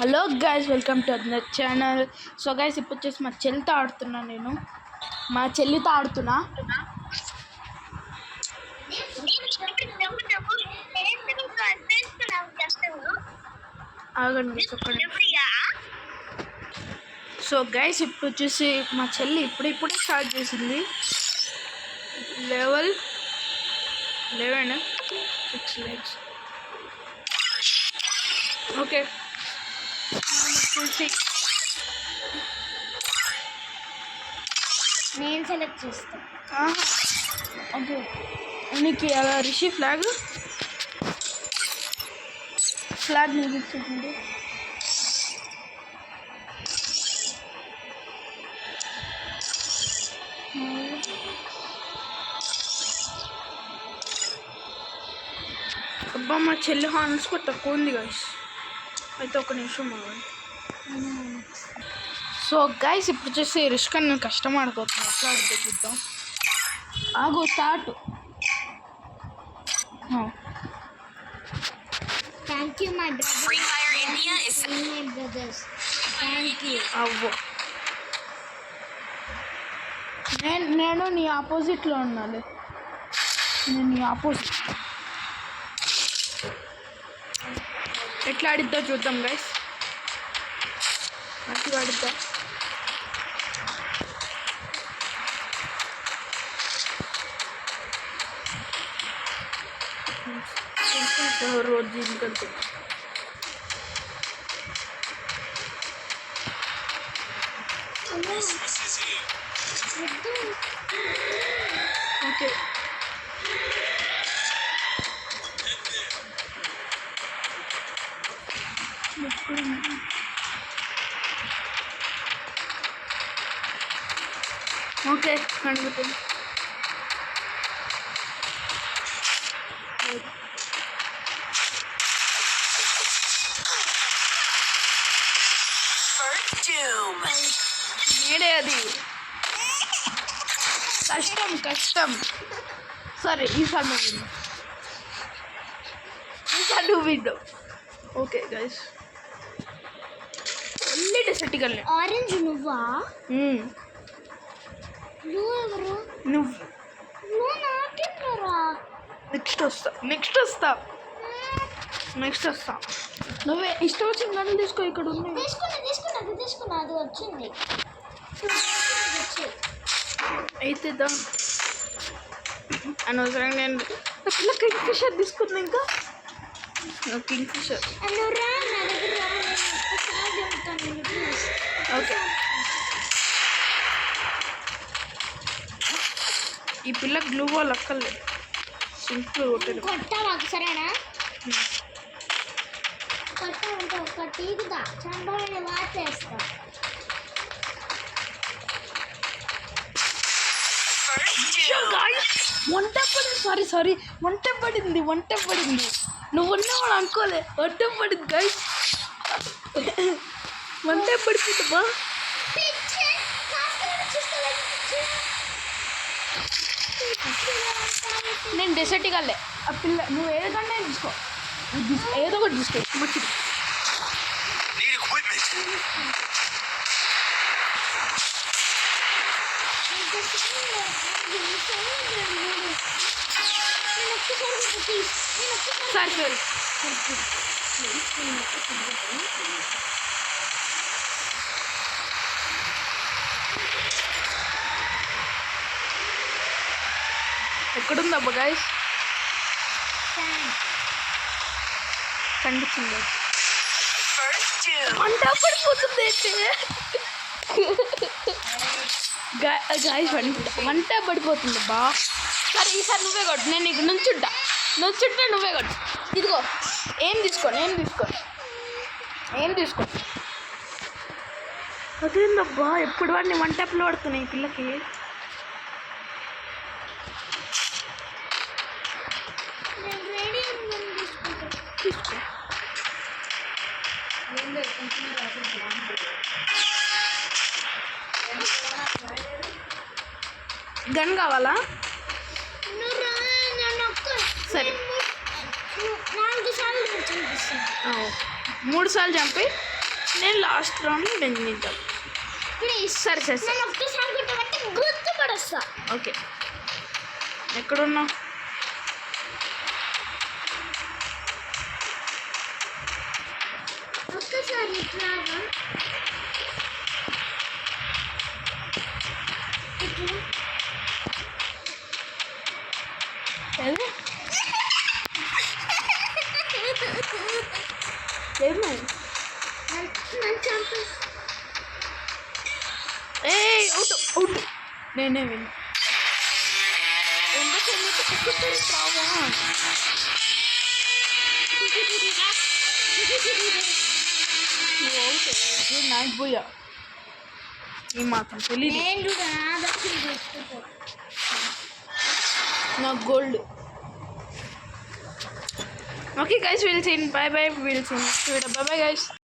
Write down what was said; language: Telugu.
Hello guys, welcome to our channel. So guys, ఇప్పుడు వచ్చేసి మా చెల్లితో ఆడుతున్నా. మా చెల్లితో ఆడుతున్నా. ఆగండి చెప్పండి. సో గైస్, ఇప్పుడు వచ్చేసి మా చెల్లి ఇప్పుడే స్టార్ట్ చేసింది. Level 11 6 likes. ఓకే, నేను సెలెక్ట్ చేస్తా. ఓకే, నీకు అలా రిషి ఫ్లాగ్ మ్యూజిక్ చెప్పండి. అబ్బా, మా చెల్లి హార్న్స్ కూడా తక్కువ ఉంది గైస్. అయితే ఒక నిమిషం అవ్వండి. సో గైస్, ఇప్పుడు వచ్చేసి రిస్క్ అని నేను కష్టం ఆడుకోవచ్చు. ఎట్లా ఆడితే చూద్దాం. ఆగో start. Thank you my brothers. Thank you. అవ్వో, నేను నీ ఆపోజిట్లో ఉన్నాను. నేను నీ ఆపోజిట్. ఎట్లా ఆడిద్దా చూద్దాం గైస్. అట్లా ఆడిద్దా. రోజు జీన్ కడుతుంది. ఓకే, ఓకే కనిపిస్తుంది. నేడే అది కష్టం. సరే, ఈసారి నువ్వు విండు. ఓకే గైస్, అన్నీ డెసర్టికల్. ఆరెంజ్ నువ్వా? నువ్వు ఎవరు? నువ్వు నాకెవరా? నెక్స్ట్ వస్తా. నువ్వే ఇష్టం వచ్చిన గన్ను తీసుకో. ఇక్కడ ఉంది. తీసుకున్నా అది వచ్చింది. అయితే అనవసరంగా నేను కింగ్ ఫిషర్ తీసుకుంది. ఇంకా కింగ్ ఫిషర్. ఓకే, ఈ పిల్ల గ్లూ వాల్ అక్కర్లేదు. సింపుల్ కొట్టావా? సరేనా? కొట్టాలంటే ఒకటి చంద్రుని వాచేస్తా. వంట పడింది. నువ్వు ఉన్నావు అనుకోలే. వంట పడింది గైస్. వంట పడుతుంది బా. నేను డెసర్ట్ కల్లే. ఆ పిల్ల నువ్వు ఏదన్నా తీసుకో. ఏదో ఒకటి తీసుకో. మంచిది. సరే ఎక్కడుందబ్బా గైస్? కనిపించింది. వంట పడిపోతుంది. గాయస్ వంట పడిపోతుంది బా. సరే, ఈసారి నువ్వే కొట్టు. నేను ఇక్కడ నుంచుంటా. నువ్వే కొట్టు. ఇదిగో, ఏం తీసుకో. అదేందబ్బా, ఎప్పుడు వాడిని వంటప్పులు పడుతున్నాయి ఈ పిల్లకి. తీసుకో. గన్ కావాలా? సరే, 4 సార్లు 3 సార్లు చంపి నేను లాస్ట్ రౌండ్ బెంజిద్దాం. ప్లీజ్ సరే సరే సరే నేను ఒక్కసారి కొట్టబట్టి గుర్తుపడొస్తా. ఓకే. ఎక్కడున్నా? ఒక్కసారి ఇట్లాగా ఇట్లా ఏమైంది? నన్ను చంపి అవుట్ అవుట్. నేనే విన్. నాకు పోయా ఈ మాత్రం తెలియదు. నేను కూడా దక్షిణ తీసుకుంటా. నాకు gold. Okay guys, will scene. By by. Will scene. By bye guys.